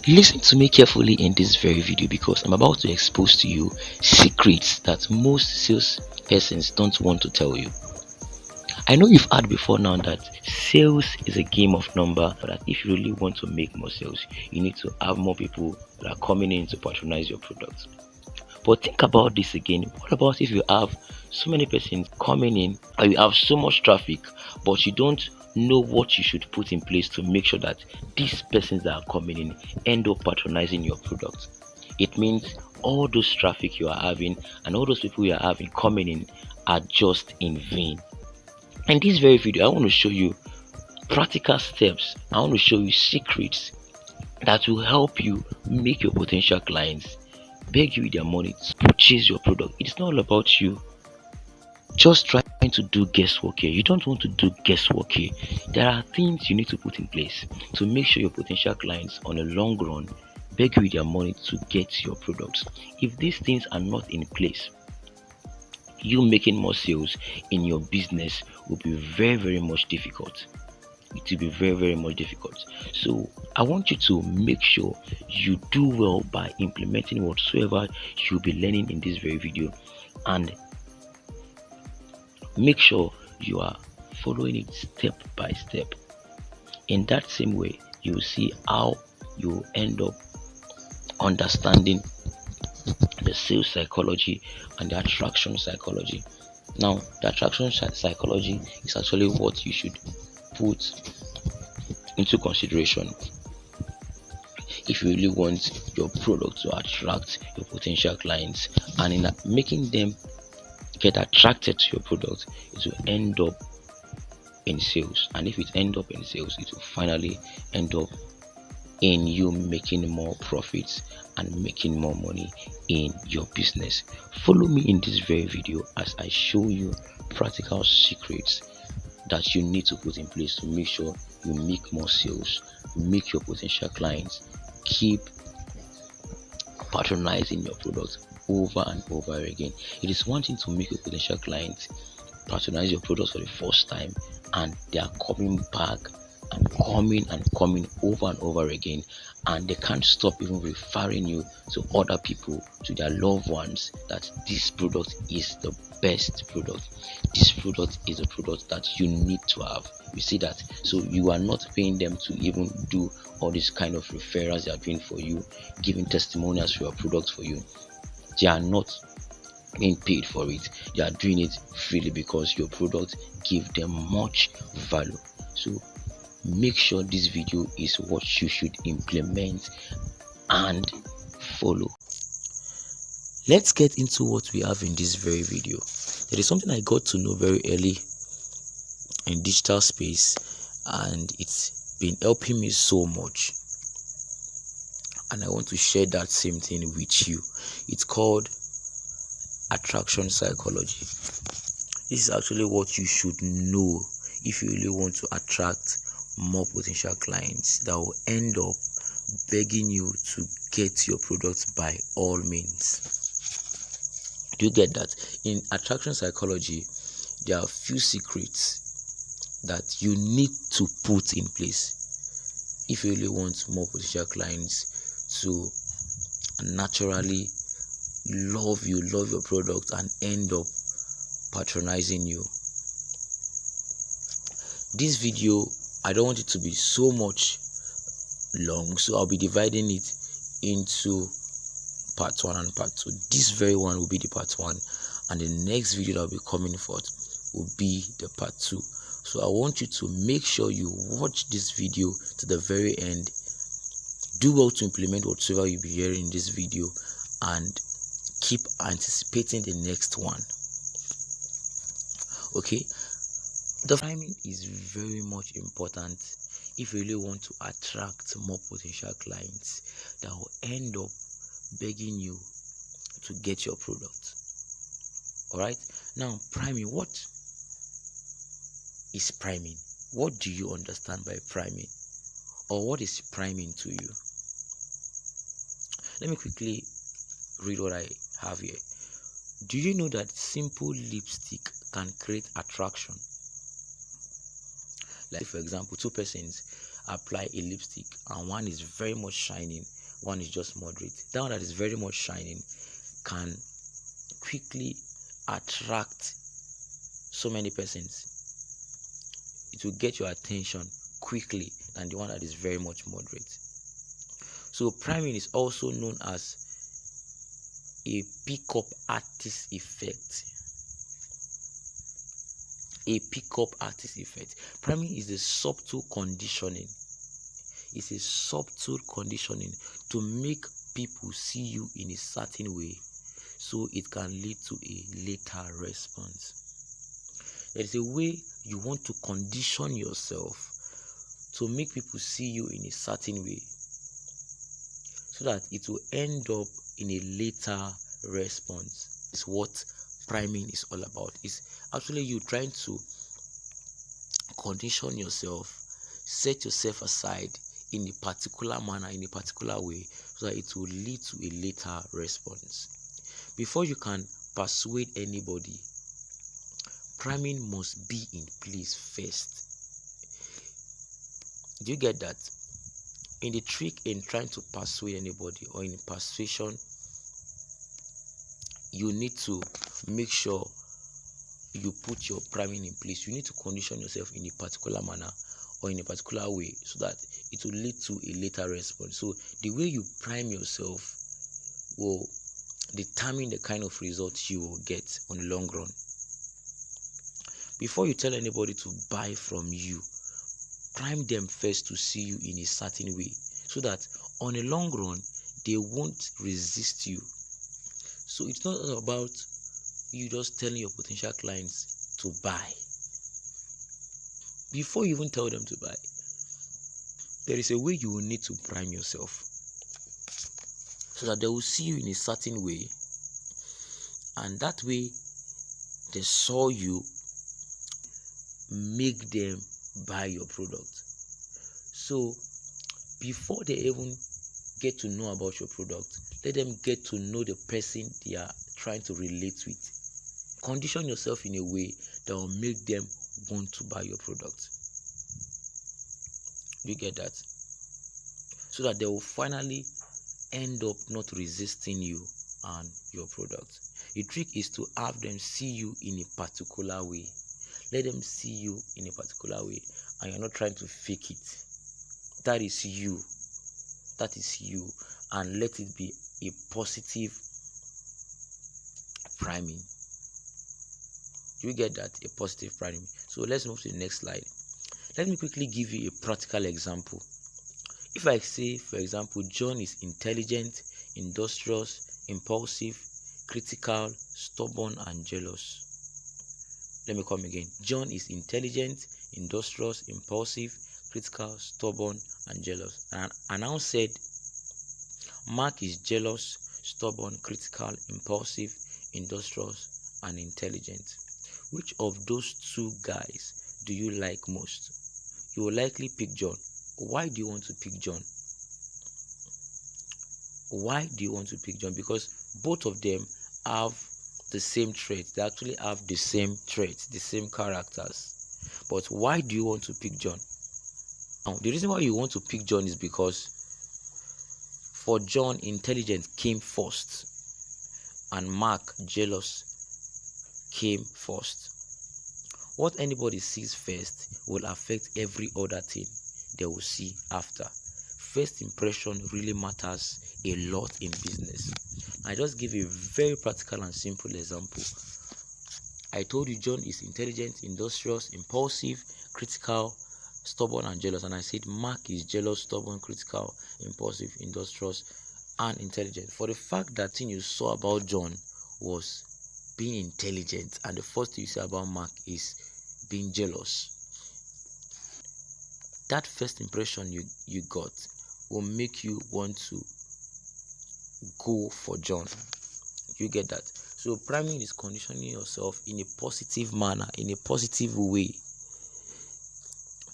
Listen to me carefully in this very video because I'm about to expose to you secrets that most sales persons don't want to tell you. I know you've heard before now that sales is a game of number, but that if you really want to make more sales, you need to have more people that are coming in to patronize your product. But think about this again. What about if you have so many persons coming in and you have so much traffic, but you don't know what you should put in place to make sure that these persons that are coming in end up patronizing your product? It means all those traffic you are having and all those people you are having coming in are just in vain. In this very video, I want to show you practical steps. I want to show you secrets that will help you make your potential clients beg you with their money to purchase your product. It's not all about you just trying to do guesswork here. You don't want to do guesswork here. There are things you need to put in place to make sure your potential clients on a long run beg you with their money to get your products. If these things are not in place, you making more sales in your business will be very much difficult. It will be very much difficult. So I want you to make sure you do well by implementing whatsoever you'll be learning in this very video, and make sure you are following it step by step. In that same way, you will see how you end up understanding the sales psychology and the attraction psychology. Now, the attraction psychology is actually what you should put into consideration if you really want your product to attract your potential clients, and in making them get attracted to your product, it will end up in sales. And if it end up in sales, it will finally end up in you making more profits and making more money in your business. Follow me in this very video as I show you practical secrets that you need to put in place to make sure you make more sales, make your potential clients keep patronizing your product over and over again. It is one thing to make your potential clients patronize your product for the first time and they are coming back and coming over and over again, and they can't stop even referring you to other people, to their loved ones, that this product is the best product. This product is a product that you need to have. You see that? So you are not paying them to even do all these kind of referrals they are doing for you, giving testimonials for your product for you. They are not being paid for it. They are doing it freely because your product give them much value. So make sure this video is what you should implement and follow. Let's get into what we have in this very video. There is something I got to know very early in digital space, and it's been helping me so much, and I want to share that same thing with you. It's called attraction psychology. This is actually what you should know if you really want to attract more potential clients that will end up begging you to get your products by all means. Do you get that? In attraction psychology, there are a few secrets that you need to put in place if you really want more potential clients to naturally love your product and end up patronizing you. This video, I don't want it to be so much long, so I'll be dividing it into part 1 and part 2. This very one will be the part 1, and the next video that will be coming forth will be the part 2. So I want you to make sure you watch this video to the very end. Do well to implement whatsoever you'll be hearing in this video, and keep anticipating the next one. Okay, the timing is very much important if you really want to attract more potential clients that will end up begging you to get your product. All right, now priming. What is priming? What do you understand by priming, or what is priming to you? Let me quickly read what I have here. Do you know that simple lipstick can create attraction? Like, for example, two persons apply a lipstick and one is very much shining, one is just moderate, that one that is very much shining can quickly attract so many persons. It will get your attention quickly than the one that is very much moderate. So priming is also known as a pickup artist effect. A pickup artist effect. Priming is a subtle conditioning. It's a subtle conditioning to make people see you in a certain way, so it can lead to a later response. There is a way you want to condition yourself to make people see you in a certain way, so that it will end up in a later response. It's what priming is all about. It's actually you trying to condition yourself, set yourself aside in a particular manner, in a particular way, so that it will lead to a later response. Before you can persuade anybody, priming must be in place first. Do you get that? In the trick in trying to persuade anybody, or in persuasion, you need to make sure you put your priming in place. You need to condition yourself in a particular manner or in a particular way, so that it will lead to a later response. So the way you prime yourself will determine the kind of results you will get on the long run. Before you tell anybody to buy from you, prime them first to see you in a certain way, so that on a long run they won't resist you. So it's not about you just telling your potential clients to buy. Before you even tell them to buy, there is a way you will need to prime yourself, so that they will see you in a certain way, and that way they saw you, make them buy your product. So before they even get to know about your product, let them get to know the person they are trying to relate with. Condition yourself in a way that will make them want to buy your product. You get that? So that they will finally end up not resisting you and your product. The trick is to have them see you in a particular way. Let them see you in a particular way, and you're not trying to fake it. That is you. That is you. And let it be a positive priming. Do you get that? A positive priming. So let's move to the next slide. Let me quickly give you a practical example. If I say, for example, John is intelligent, industrious, impulsive, critical, stubborn, and jealous. Let me come again. John is intelligent, industrious, impulsive, critical, stubborn, and jealous. And I now said Mark is jealous, stubborn, critical, impulsive, industrious, and intelligent. Which of those two guys do you like most? You will likely pick John. Why do you want to pick John? Why do you want to pick John? Because both of them have the same traits. They actually have the same traits, the same characters. But why do you want to pick John? Now, the reason why you want to pick John is because for John, intelligence came first, and Mark, jealous, came first. What anybody sees first will affect every other thing they will see after. First impression really matters a lot in business. I just give a very practical and simple example. I told you John is intelligent, industrious, impulsive, critical, stubborn, and jealous. And I said Mark is jealous, stubborn, critical, impulsive, industrious, and intelligent. For the fact that thing you saw about John was being intelligent, and the first thing you say about Mark is being jealous, that first impression you got will make you want to go for John. You get that? So priming is conditioning yourself in a positive manner, in a positive way,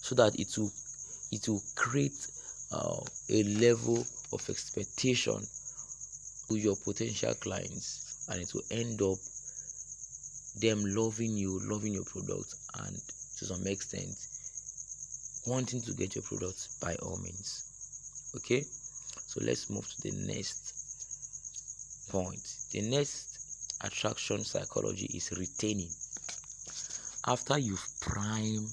so that it will create a level of expectation to your potential clients, and it will end up them loving you, loving your product, and to some extent wanting to get your products by all means. Okay, so let's move to the next point. The next attraction psychology is retaining. After you've primed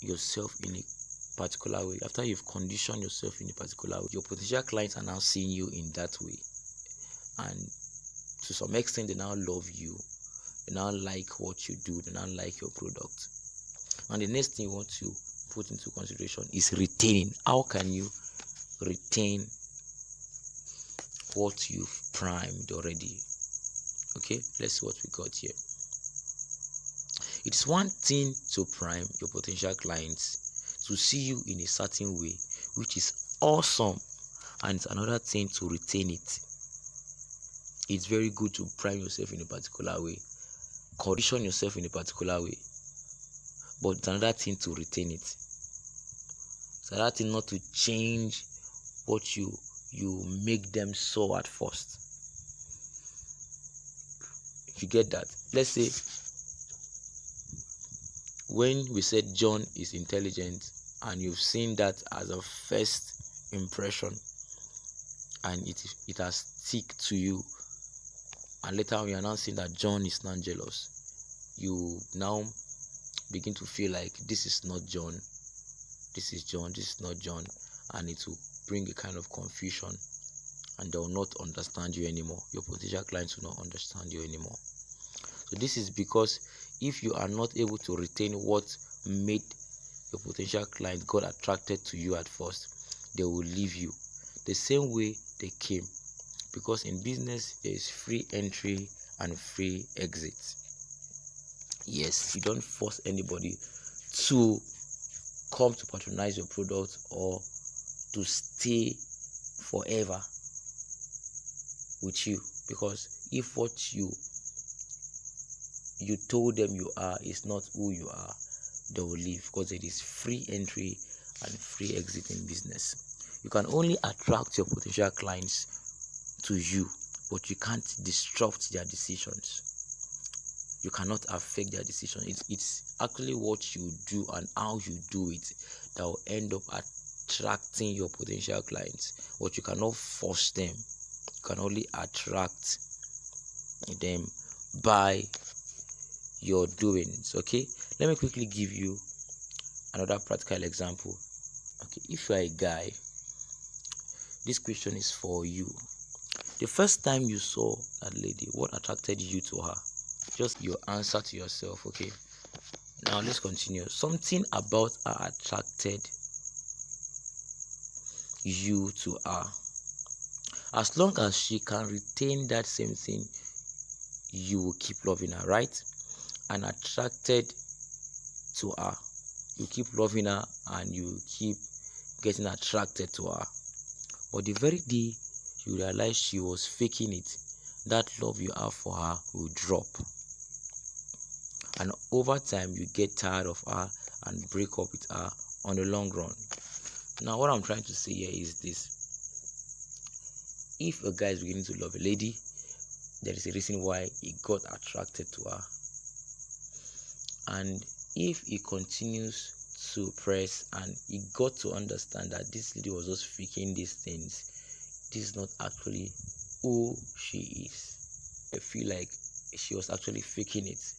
yourself in a particular way, after you've conditioned yourself in a particular way, your potential clients are now seeing you in that way, and to some extent they now love you, they now like what you do, they now like your product. And the next thing you want to put into consideration is retaining. How can you retain what you've primed already? Okay, let's see what we got here. It's one thing to prime your potential clients to see you in a certain way, which is awesome, and it's another thing to retain it. It's very good to prime yourself in a particular way, condition yourself in a particular way, but it's another thing to retain it. It's another thing not to change what you make them so at first. If you get that, let's say when we said John is intelligent and you've seen that as a first impression and it has stick to you, and later on you are now seeing that John is not jealous, you now begin to feel like this is not John, this is John, this is not John, and it will bring a kind of confusion, and they will not understand you anymore. Your potential clients will not understand you anymore. So this is because if you are not able to retain what made your potential client got attracted to you at first, they will leave you the same way they came, because in business there is free entry and free exit. Yes, you don't force anybody to come to patronize your product or to stay forever with you, because if what you told them you are is not who you are, they will leave, because it is free entry and free exit in business. You can only attract your potential clients to you, but you can't disrupt their decisions. You cannot affect their decision. It's actually what you do and how you do it that will end up attracting your potential clients, but you cannot force them. You can only attract them by your doings. Okay, let me quickly give you another practical example. Okay, if you are a guy, this question is for you. The first time you saw that lady, what attracted you to her? Just your answer to yourself. Okay, now let's continue. Something about her attracted you to her. As long as she can retain that same thing, you will keep loving her, right? And attracted to her, you keep loving her and you keep getting attracted to her. But the very day you realize she was faking it, that love you have for her will drop, and over time you get tired of her and break up with her on the long run. Now what I'm trying to say here is this: if a guy is beginning to love a lady, there is a reason why he got attracted to her, and if he continues to press and he got to understand that this lady was just faking these things, this is not actually who she is, I feel like she was actually faking it,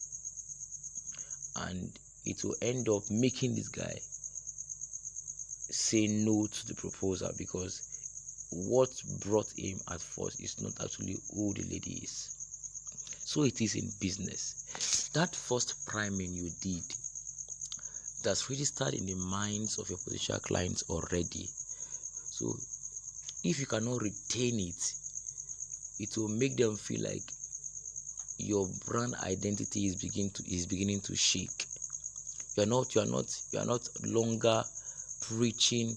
and it will end up making this guy say no to the proposal, because what brought him at first is not actually who the lady is. So it is in business. That first priming you did, that's registered in the minds of your potential clients already. So if you cannot retain it, it will make them feel like your brand identity is beginning to shake. You are not longer preaching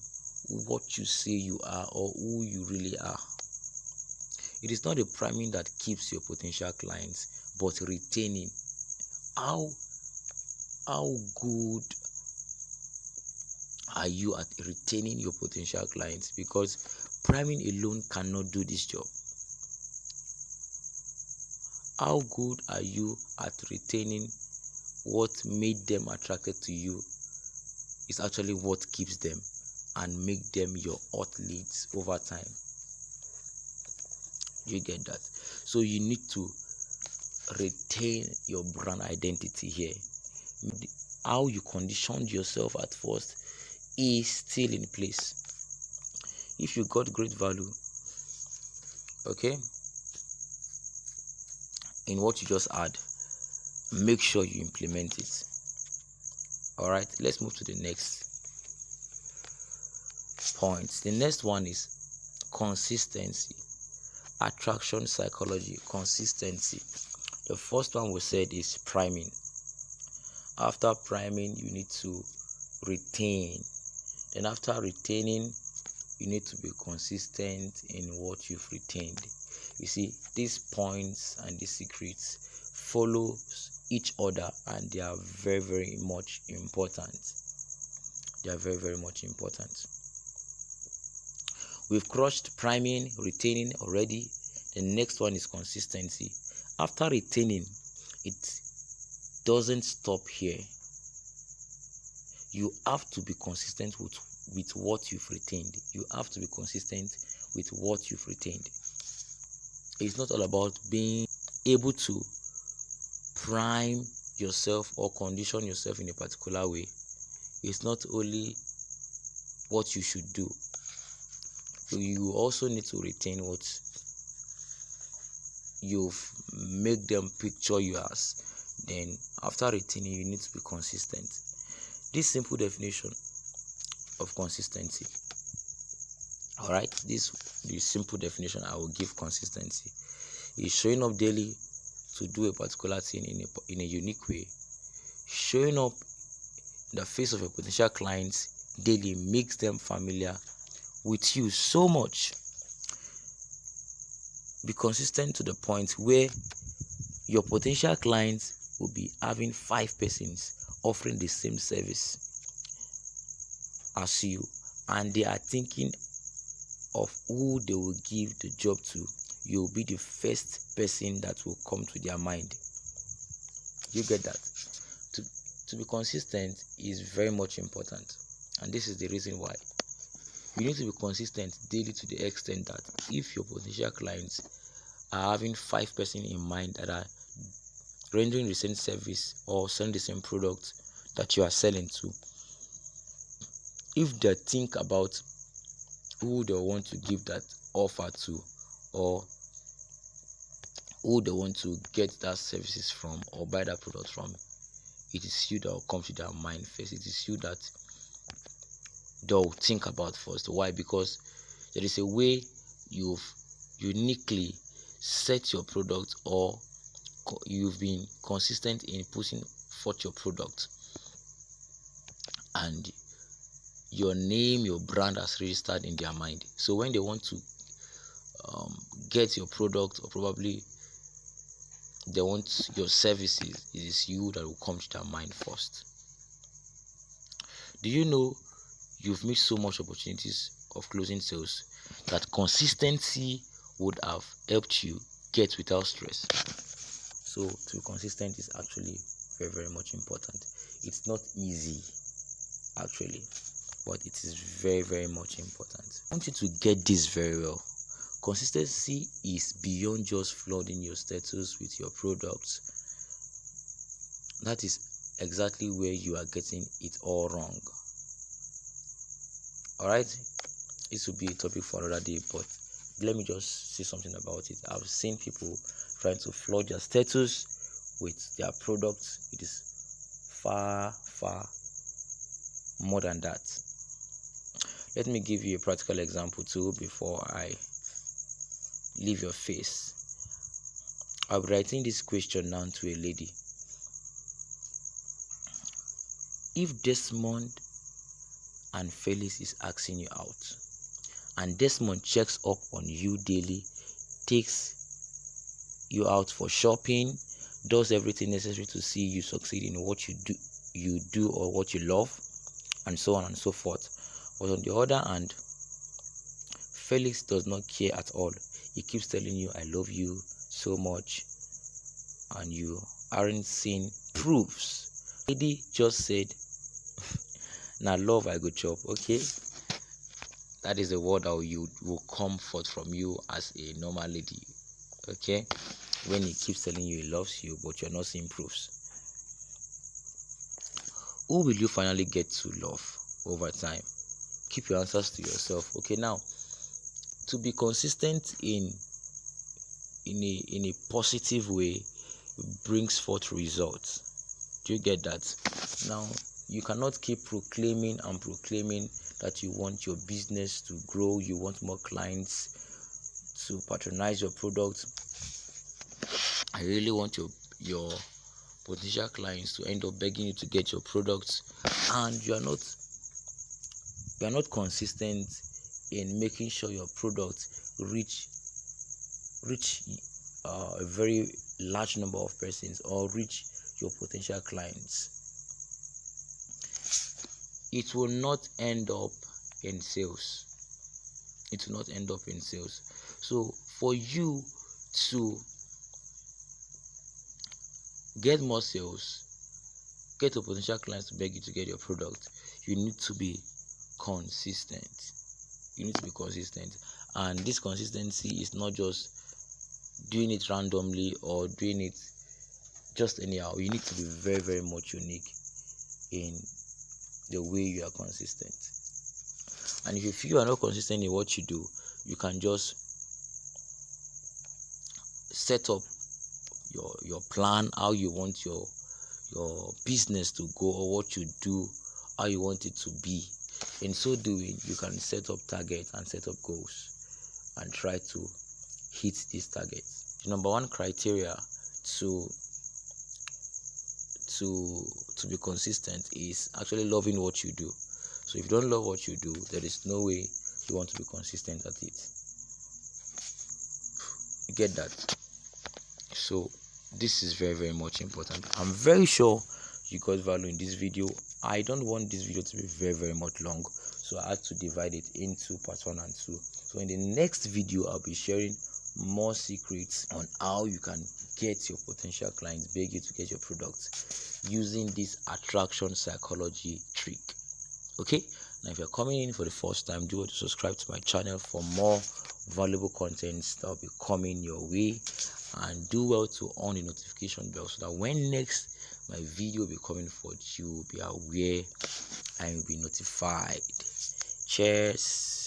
what you say you are or who you really are. It is not the priming that keeps your potential clients, but retaining. How good are you at retaining your potential clients? Because priming alone cannot do this job. How good are you at retaining what made them attracted to you is actually what keeps them and make them your hot leads over time. You get that? So you need to retain your brand identity here. How you conditioned yourself at first is still in place. If you got great value, okay, in what you just add, make sure you implement it. All right, let's move to the next point. The next one is consistency. Attraction psychology. Consistency. The first one we said is priming. After priming, you need to retain. Then after retaining, you need to be consistent in what you've retained. You see, these points and these secrets follow each other, and they are very, very much important. They are very, very much important. We've crushed priming, retaining already. The next one is consistency. After retaining, it doesn't stop here. You have to be consistent with what you've retained. You have to be consistent with what you've retained. It's not all about being able to prime yourself or condition yourself in a particular way. It's not only what you should do. You also need to retain what you've made them picture you as. Then after retaining, you need to be consistent. This simple definition of consistency, all right, the simple definition I will give consistency is showing up daily to do a particular thing in a unique way. Showing up in the face of a potential client daily makes them familiar with you so much. Be consistent to the point where your potential clients will be having 5 persons offering the same service as you, and they are thinking of who they will give the job to. You will be the first person that will come to their mind. You get that? To be consistent is very much important, and this is the reason why you need to be consistent daily, to the extent that if your potential clients are having 5 persons in mind that are rendering the same service or selling the same product that you are selling to, if they think about who they want to give that offer to, or who they want to get that services from or buy that product from, it is you that will come to their mind first. It is you that they'll think about first. Why? Because there is a way you've uniquely set your product, or you've been consistent in putting forth your product, and your name, your brand has registered in their mind. So when they want to get your product, or probably they want your services, it is you that will come to their mind first. Do you know you've missed so much opportunities of closing sales that consistency would have helped you get without stress? So to be consistent is actually very, very much important. It's not easy actually, but it is very, very much important. I want you to get this very well. Consistency is beyond just flooding your status with your products. That is exactly where you are getting it all wrong. Alright, this will be a topic for another day, but let me just say something about it. I've seen people trying to flood their status with their products. It is far, far more than that. Let me give you a practical example too before I leave your face. I'll be writing this question now to a lady. If Desmond and Felix is asking you out, and Desmond checks up on you daily, takes you out for shopping, does everything necessary to see you succeed in what you do or what you love, and so on and so forth. But on the other hand, Felix does not care at all. He keeps telling you, I love you so much, and you aren't seeing proofs. Lady just said, Now love I go chop. Okay, that is the word that you will come forth from you as a normal lady. Okay, when he keeps telling you he loves you but you're not seeing proofs. Who will you finally get to love over time? Keep your answers to yourself. Okay, now to be consistent in a positive way brings forth results. Do you get that? Now you cannot keep proclaiming and proclaiming that you want your business to grow, you want more clients to patronize your product. I really want your potential clients to end up begging you to get your products, and you are not consistent in making sure your product reach a very large number of persons or reach your potential clients. It will not end up in sales. It will not end up in sales. So for you to get more sales, get your potential clients to beg you to get your product, you need to be consistent. You need to be consistent, and this consistency is not just doing it randomly or doing it just anyhow. You need to be very, very much unique in the way you are consistent. And if you feel you are not consistent in what you do, you can just set up your plan, how you want your business to go, or what you do, how you want it to be. In so doing, you can set up targets and set up goals and try to hit these targets. The number one criteria to be consistent is actually loving what you do. So if you don't love what you do, there is no way you want to be consistent at it. You get that? So this is very, very much important. I'm very sure you got value in this video. I don't want this video to be very, very much long, so I had to divide it into part 1 and 2. So in the next video, I'll be sharing more secrets on how you can get your potential clients beg you to get your products using this attraction psychology trick. Okay, now if you're coming in for the first time, do want to subscribe to my channel for more valuable contents that will be coming your way, and do well to on the notification bell so that when next my video will be coming forth, you will be aware and will be notified. Cheers.